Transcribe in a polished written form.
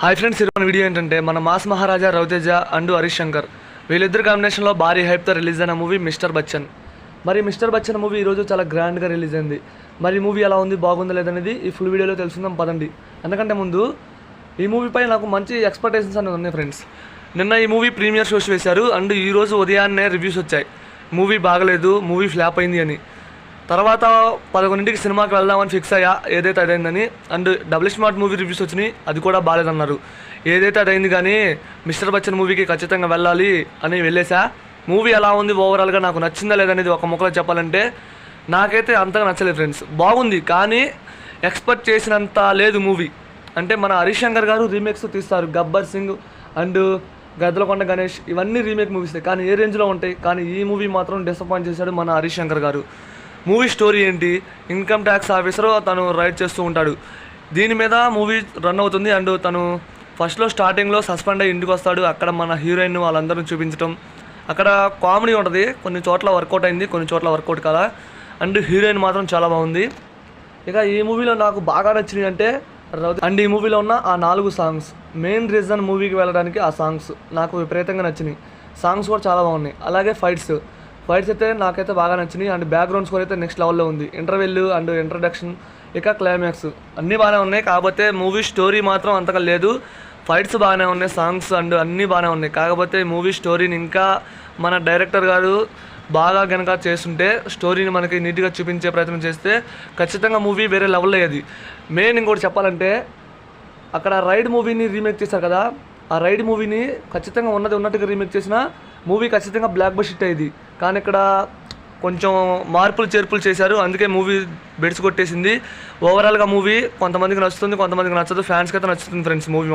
Hi friends, ఈరోజు video ఏంటంటే మన మాస్ మహారాజా రవితేజ అండ్ హరీష్ శంకర్ వీళ్ళిద్దరు కాంబినేషన్లో భారీ హైప్తో రిలీజ్ అయిన మూవీ మిస్టర్ బచ్చన్. మరి మిస్టర్ బచ్చన్ మూవీ ఈరోజు చాలా గ్రాండ్గా రిలీజ్ అయింది. మరి మూవీ ఎలా ఉంది, బాగుందా లేదనేది ఈ ఫుల్ వీడియోలో తెలుసుకుందాం పదండి. ఎందుకంటే ముందు ఈ మూవీపై నాకు మంచి ఎక్స్పెక్టేషన్స్ అనేది ఉన్నాయి ఫ్రెండ్స్. నిన్న ఈ మూవీ ప్రీమియర్ షోస్ వేశారు అండ్ ఈరోజు ఉదయాన్నే రివ్యూస్ వచ్చాయి, మూవీ బాగలేదు, మూవీ ఫ్లాప్ అయింది అని. తర్వాత 11ంటికి సినిమాకి వెళ్దామని ఫిక్స్ అయ్యా, ఏదైతే అదైందని. And double smart movie reviews వచ్చినాయి, అది కూడా బాగాలేదన్నారు. ఏదైతే అదైంది కానీ మిస్టర్ బచ్చన్ మూవీకి ఖచ్చితంగా వెళ్ళాలి అని వెళ్ళేసా. మూవీ ఎలా ఉంది, ఓవరాల్గా నాకు నచ్చిందా లేదనేది ఒక ముక్కలో చెప్పాలంటే నాకైతే అంతగా నచ్చలేదు ఫ్రెండ్స్. బాగుంది కానీ ఎక్స్పెక్ట్ చేసినంత లేదు మూవీ. అంటే మన హరీష్ శంకర్ గారు రీమేక్స్ తీస్తారు, గబ్బర్ సింగ్ అండ్ గద్దలకొండ గణేష్ ఇవన్నీ రీమేక్ మూవీస్, కానీ ఏ రేంజ్లో ఉంటాయి. కానీ ఈ మూవీ మాత్రం డిసప్పాయింట్ చేశాడు మన హరీష్ శంకర్ గారు. మూవీ స్టోరీ ఏంటి, ఇన్కమ్ ట్యాక్స్ ఆఫీసర్ తను రైడ్ చేస్తూ ఉంటాడు, దీని మీద మూవీ రన్ అవుతుంది. అండ్ తను ఫస్ట్లో స్టార్టింగ్లో సస్పెండ్ అయ్యి ఇంటికి వస్తాడు, అక్కడ మన హీరోయిన్ వాళ్ళందరినీ చూపించడం, అక్కడ కామెడీ ఉంటుంది, కొన్ని చోట్ల వర్కౌట్ అయింది, కొన్ని చోట్ల వర్కౌట్ కాదా. అండ్ హీరోయిన్ మాత్రం చాలా బాగుంది. ఇక ఈ మూవీలో నాకు బాగా నచ్చినాయి అంటే అండ్ ఈ మూవీలో ఉన్న ఆ 4 సాంగ్స్ మెయిన్ రీజన్ మూవీకి వెళ్ళడానికి. ఆ సాంగ్స్ నాకు విపరీతంగా నచ్చినాయి, సాంగ్స్ కూడా చాలా బాగున్నాయి. అలాగే ఫైట్స్ అయితే నాకైతే బాగా నచ్చినాయి. అండ్ బ్యాక్గ్రౌండ్ స్కోర్ అయితే నెక్స్ట్ లెవెల్లో ఉంది. ఇంటర్వెల్ అండ్ ఇంట్రడక్షన్ ఇక క్లైమాక్స్ అన్నీ బాగానే ఉన్నాయి. కాకపోతే మూవీ స్టోరీ మాత్రం అంతగా లేదు. ఫైట్స్ బాగానే ఉన్నాయి, సాంగ్స్ అండ్ అన్నీ బాగానే ఉన్నాయి. కాకపోతే మూవీ స్టోరీని ఇంకా మన డైరెక్టర్ గారు బాగా కనుక చేస్తుంటే, స్టోరీని మనకి నీట్గా చూపించే ప్రయత్నం చేస్తే ఖచ్చితంగా మూవీ వేరే లెవెల్లో అయ్యేది. మెయిన్ ఇంకోటి చెప్పాలంటే, అక్కడ రైడ్ మూవీని రీమేక్ చేశారు కదా, ఆ రైడ్ మూవీని ఖచ్చితంగా ఉన్నట్టుగా రీమేక్ చేసిన మూవీ ఖచ్చితంగా బ్లాక్ బస్టర్ హిట్ అయ్యేది. కానీ ఇక్కడ కొంచెం మార్పులు చేర్పులు చేశారు, అందుకే మూవీ బెడ్స్ కొట్టేసింది. ఓవరాల్గా మూవీ కొంతమందికి నచ్చుతుంది, కొంతమందికి నచ్చదు. ఫ్యాన్స్కి అయితే నచ్చుతుంది ఫ్రెండ్స్ మూవీ.